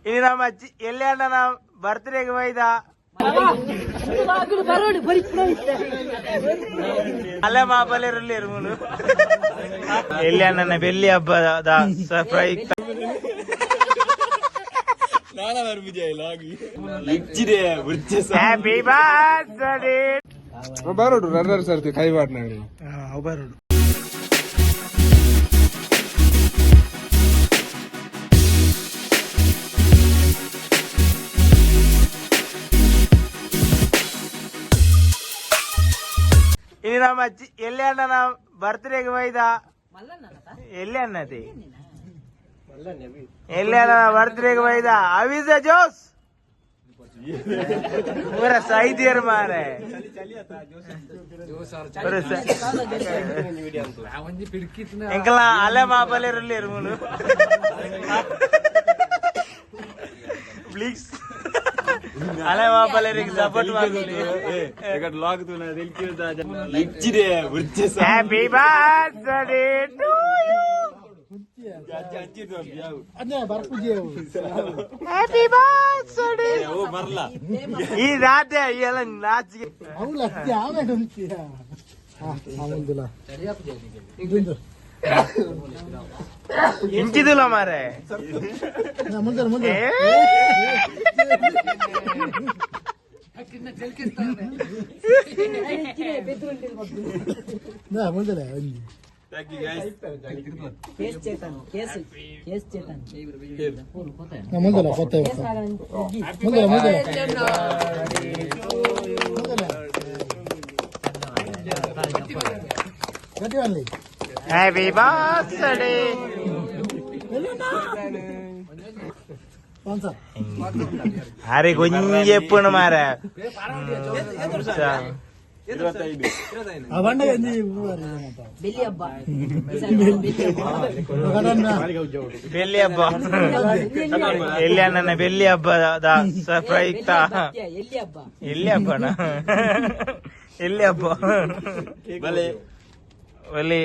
ಇನ್ನು ನಮ್ಮ ಎಲ್ಲಿ ಅಣ್ಣ ನಾವು ಬರ್ತ್ಡೇಗೆ ಒಯ್ದ ಅಲ್ಲೇ ಮಾಪಲ್ಲಿರಲಿ ಇರ್ಮೂನು ಎಲ್ಲಿ ಅಣ್ಣನ ಬೆಳ್ಳಿ ಹಬ್ಬದ ಸರ್ಪ್ರೈಸ್ ಹ್ಯಾಪಿ ಬರ್ತ್ಡೇ ಬರೋಡು ರನ್ನರ್ ಸರ್ತಿ ಕೈ ಬಾಟ್ನಾಗ್ರಿ ಬರೋಡು ಇನ್ನು ನಮ್ಮ ಎಲ್ಲಿ ಅಣ್ಣ ನಾವು ಬರ್ತ್ಡೇಗೆ ಒಯ್ದ ಎಲ್ಲಿ ಅನ್ನತಿ ಎಲ್ಲಿ ಅಣ್ಣ ಬರ್ತ್ಡೇಗೆ ಒಯ್ದ ಅವಿಜ ಜೋಸ್ पूरा सही देर मारे इंकला अले मापले रूल प्लीज अले मापले support happy birthday to happy birthday ಈ ರಾತೆ ಎಲ್ಲ ನಾಚಿಗೆ ಇಂಚಿದಿಲ್ಲ ಮಾರೆ हैप्पी बर्थडे अरे कुछ एप्पण मारा ಬೆಳ್ಳಿ ಹಬ್ಬ ಎಲ್ಲಿ ಅಣ್ಣ ಬೆಳ್ಳಿ ಹಬ್ಬದ ಸರ್ಪ್ರೈಸ್ ಎಲ್ಲಿ ಹಬ್ಬಣ ಎಲ್ಲಿ ಹಬ್ಬ ಒಲೆ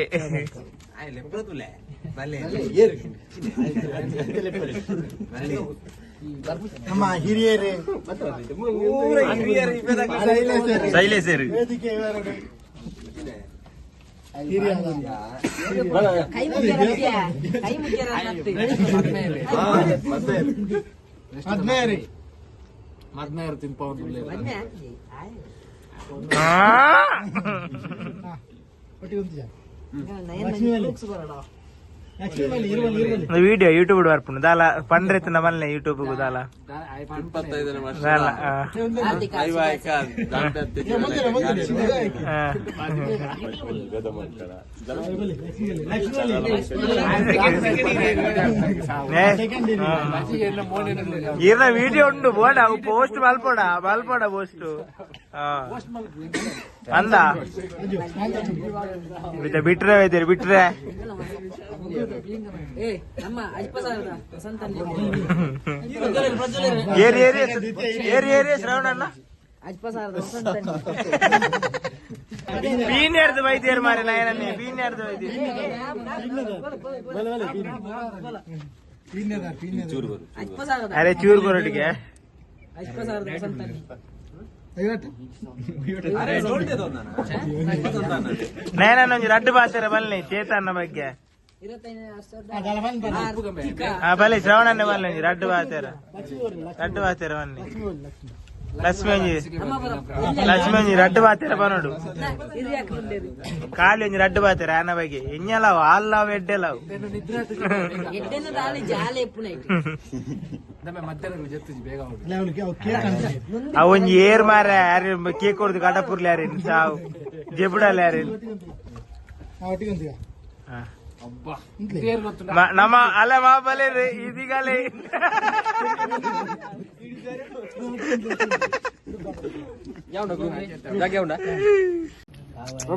ನಮ್ಮ ಹಿರಿಯರೇ ಶೈಲೇಶರು ಮದ್ನೇರು ತಿನ್ಪೌಂಡ್ వీడియో యూట్యూబ్ వరపు దాలా పండ్రెత్తిన మళ్ళీ యూట్యూబ్ దాలా ఈయన వీడియో ఉండు పోడా పోస్ట్ మల్పడా పోస్ట్ ಅಂದಾ ಬಿಟ್ರೆ ಬಿಟ್ರೆ ಏರಿ ಶ್ರವಣಣ್ಣ ಬೀನ್ಯಾರ್ದು ವೈದ್ಯರು ಮಾರೆ ನಾಯನನ್ನೇ ಬೀನ್ಯಾರ್ದು ವೈದ್ಯ ಅರೆ ಚೂರು ಬರೋಟಿಗೆ నేనొంజి రడ్డు బాతార బల్ని చేతన్న ಬಗ್ಗೆ బలి శ్రవణన్న బల్ని రడ్డు బాతార బల్ని ಲಕ್ಷ್ಮಿ ರಡ್ಡು ಬಾತಿರ ಬನೋಡು ಕಾಲಿ ಒಂಜಿ ರಡ್ಡು ಬಾತಿರ ಆನ ಬಗ್ಗೆ ಎಣ್ಣೆಲಾವ್ ಹಾಲ್ಲಾವ್ ಎಡ್ಡೆಲಾವ್ ಅವೊಂಜಿ ಏರ್ ಮಾರ ಯಾರು ಕೇಕ್ ಕೊಡ್ದು ಕಡಪುರ್ಲಿ ಯಾರೇನು ಸಾವು ಜೆಬುಡಲ್ಲಿ ಯಾರೇನು ನಮ್ಮ ಅಲ್ಲ ಮಾಬಲೆ ಇದೀಗಲೇ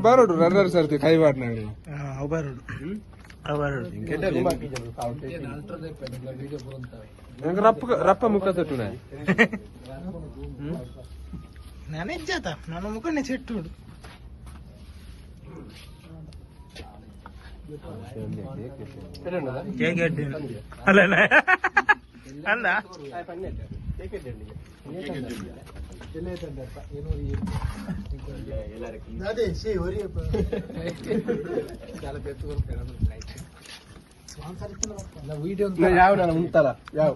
ಬರೋಡು ರನ್ನರ್ ಸರ್ತಿ ಕೈ ಬಾಟ್ನಾಗ್ರಿ ರಪ್ಪ ಮುಖ ತಟ್ಟು ನಾನೇ ಜಾತ ನನ್ನ ಮುಖನೇ ಚೆಟ್ಟು ಅಲ್ಲ ಅಂದ ಯಾವ ಉಂಟಲ್ಲ ಯಾವ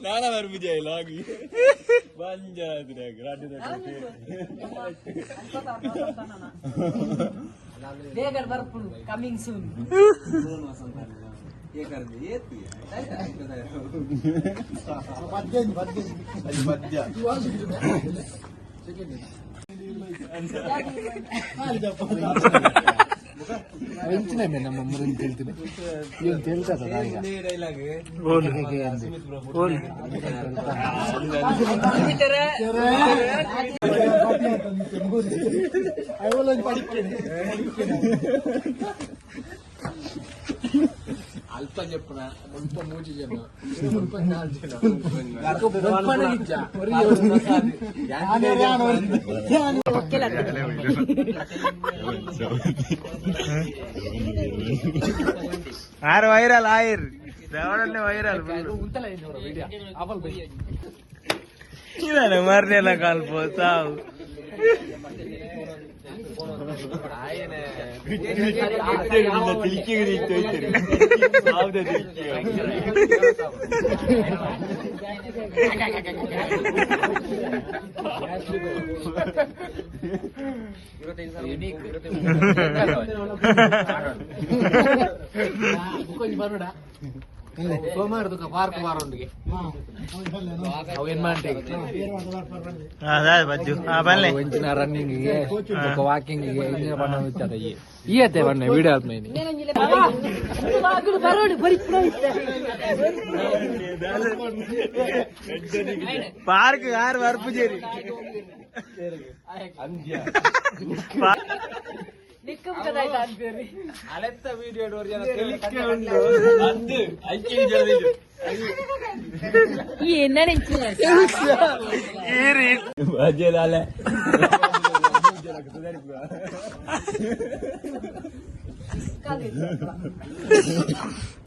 ನಾನಾ ಬರ್ಬಿದ್ಯಾಯ ಲಾಗಿ ಕಮಿಂಗ್ ಸೂನ್ ನಮ್ಮ ಮುರಿನ್ ಹೇಳ್ತೀನಿ ಏನು ಹೇಳ್ತದ ಈಗ అల్ప చెప్పున మున్ప మూచి జన మున్ప నాల్ జన నాకు బొప్పన గిచ్చ ఆరు వైరల్ ఆయిర్ దేవడన్నే వైరల్ ఉంటలే ನೋಡು ವಿಡಿಯೋ ಆಪಲ್ ಬೈ ಇದಾನೆ ಮಾರ್ನೆಲ್ಲ ಕಾಲ್ ಪೋತಾವ್ ಸೋಮವಾರದ ಪಾರ್ಕ್ ಬಾರೊಂದಿಗೆ ಅವೇನ್ ಮಾಡ್ತೇವೆ ಬಜ್ಜು ಬಲ್ಲೆ ಒಂಚಿನ ರನ್ನಿಂಗಿಗೆ ವಾಕಿಂಗಿಗೆ ಇಂಜಿನ ಬಣ್ಣ ಇರ್ತದೆ ಈಯತ್ತೆ ಬಣ್ಣ ವಿಡಿಯೋ ಆದ್ಮೇಲೆ ಪಾರ್ಕ್ ಯಾರು ಬರ್ಪುಜೇರಿ ಅಲೆತ್ತ ವಿಡಿಯೋ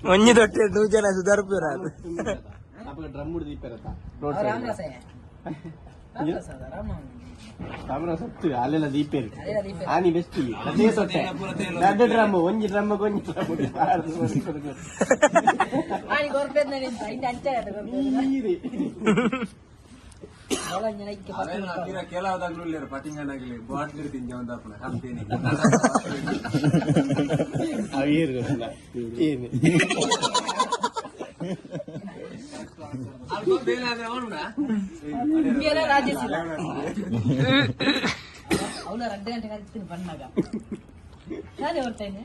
ಒಂಜಿ ತೊಟ್ಟೆ 2 ಜನ ಸುಧಾರ್ಪುರ ಅದು ಡ್ರಮ್ ಹಿಡಿದಿಪ್ಪಾರತ್ತ ಸತ್ತು ಅಲ್ಲೆಲ್ಲ ದೀಪೇರಿ ಆನಿ ಬೆಸ್ಟ್ ಅದೇ ಸೊಟ್ಟೆ ದೊಡ್ಡ ಡ್ರಮ್ ಒಂಜಿ ಡ್ರಮ್ ಕೆಲವದಾಗ್ಲೂ ಪಟಿಂಗನಾಗ್ಲಿ ಬಾಟ್ಲಿ ತಿಂಜ ಒಂದಾಪನ ಹಂತೇನೆ ಅವನ 2 ಗಂಟೆಗೆ ಆಗ್ತೀನಿ ಬಂದಾಗ ನಾನೇ ಹೊರ್ತೇನೆ